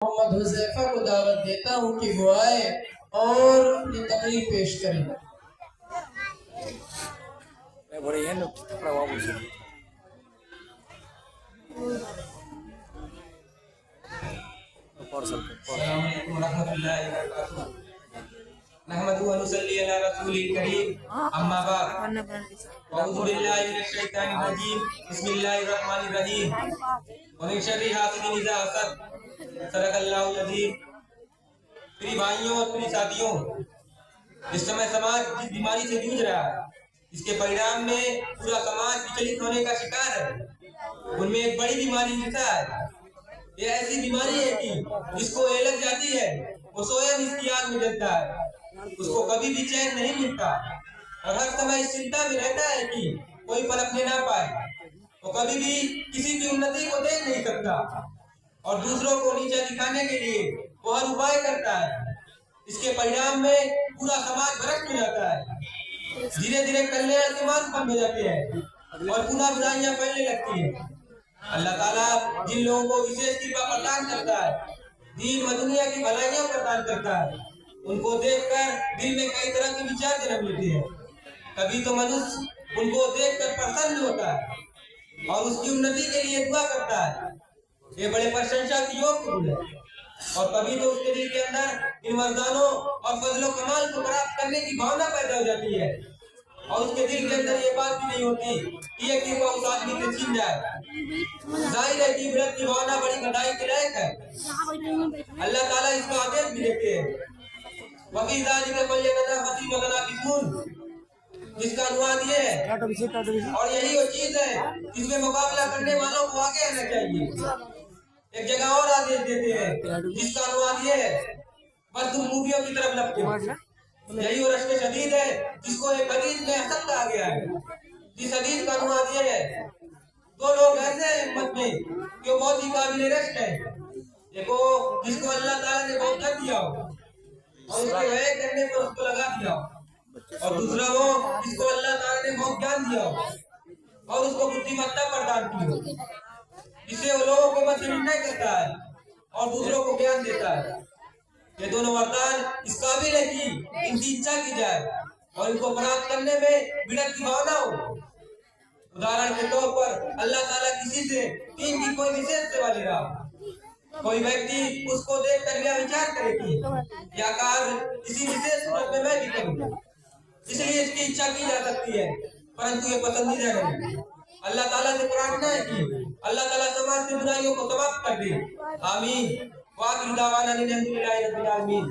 मोहम्मद हुज़ैफा को दावत देता हूँ कि वो आए और अपनी तकरीर पेश करें। नहमदुहु व नुसल्ली अला रसूलिल करीम, अम्मा बाद, अऊज़ु बिल्लाहि मिनश शैतानिर रजीम, बिस्मिल्लाहिर रहमानिर रहीम, व मिन शर्रि हासिदिन इज़ा हसद, सदक़ल्लाहुल अज़ीम। प्रिय भाइयों और प्रिय साथियों, इस समय समाज जिस बीमारी से जूझ रहा है, इसके परिणाम में पूरा समाज विचलित होने का शिकार है। उनमें एक बड़ी बीमारी नशा है। ये ऐसी बीमारी है कि जिसको ये लग जाती है वो स्वयं इसकी आग में जलता है, उसको कभी भी चैन नहीं मिलता और हर समय इस चिंता में रहता है कि कोई पलटने ना पाए। वो कभी भी किसी की उन्नति को देख नहीं सकता और दूसरों को नीचा दिखाने के लिए वो हर उपाय करता है। इसके परिणाम में पूरा समाज भ्रष्ट हो जाता है। धीरे धीरे कल्याण के मार्ग बंद हो जाते हैं और पुनः बुराइयां फैलने लगती है। अल्लाह ताला जिन लोगों को विशेष कृपा प्रदान करता है, दीन व दुनिया की भलाइयां प्रदान करता है, उनको देखकर दिल में कई तरह के विचार जन्म लेते हैं। कभी तो मनुष्य उनको देखकर प्रसन्न होता है और उसकी उन्नति के लिए दुआ करता है। ये बड़े प्रशंसा के योग्य गुण है। और कभी तो उसके दिल के अंदर इन वरदानों और फजलों कमाल को प्राप्त करने की भावना पैदा हो जाती है और उसके दिल के अंदर ये बात भी नहीं होती कि ये कृपा उस आदमी से छीन जाए। जाहिर है कि इबरत की भावना बड़ी घटाई के लायक है। अल्लाह ताला इसका आदेश भी देते हैं, वफ़ी ज़ालिका फ़ल्यतनाफ़सिल मुतनाफ़िसून, जिसका अनुवाद ये है और यही वो चीज है जिसमें मुकाबला करने वालों को आगे आना चाहिए। एक जगह और आदेश देते हैं जिसका अनुवाद ये है, बस तुम मूवियों की तरफ लपको। यही वो रश्क शदीद है जिसको एक हदीस में हसन कहा गया है। इस हदीस का अनुवाद ये है, दो लोग ऐसे हैं उम्मत में कि वो बहुत ही काबिल रश्क है। देखो, जिसको अल्लाह ताला ने बहुत कर दिया हो और उसके व्यय करने पर उसको लगा दिया हो, और दूसरा वो जिसको अल्लाह ताला ने बहुत ज्ञान दिया हो और उसको बुद्धिमत्ता प्रदान की हो। इससे वो लोगों को मत निर्णय करता है और दूसरों को ज्ञान देता है। ये दोनों वरदान इस काबिल है कि इनकी इच्छा की जाए और इनको प्राप्त करने में विरत की भावना हो। उदाहरण के तौर पर अल्लाह ताला किसी से तीन की कोई विशेष सेवा ले रहा, कोई व्यक्ति उसको देख कर यह विचार करे कि यह कार्य किसी विशेष सूरत में मैं भी करूँ, इसलिए इसकी इच्छा की जा सकती है, परंतु ये पसंदीदा नहीं। अल्लाह ताला से प्रार्थना है कि अल्लाह ताला समाज से बुराइयों को समाप्त कर दे। आमीन। वाक़िर दावाना अनिल हम्दुलिल्लाहि रब्बिल आलमीन।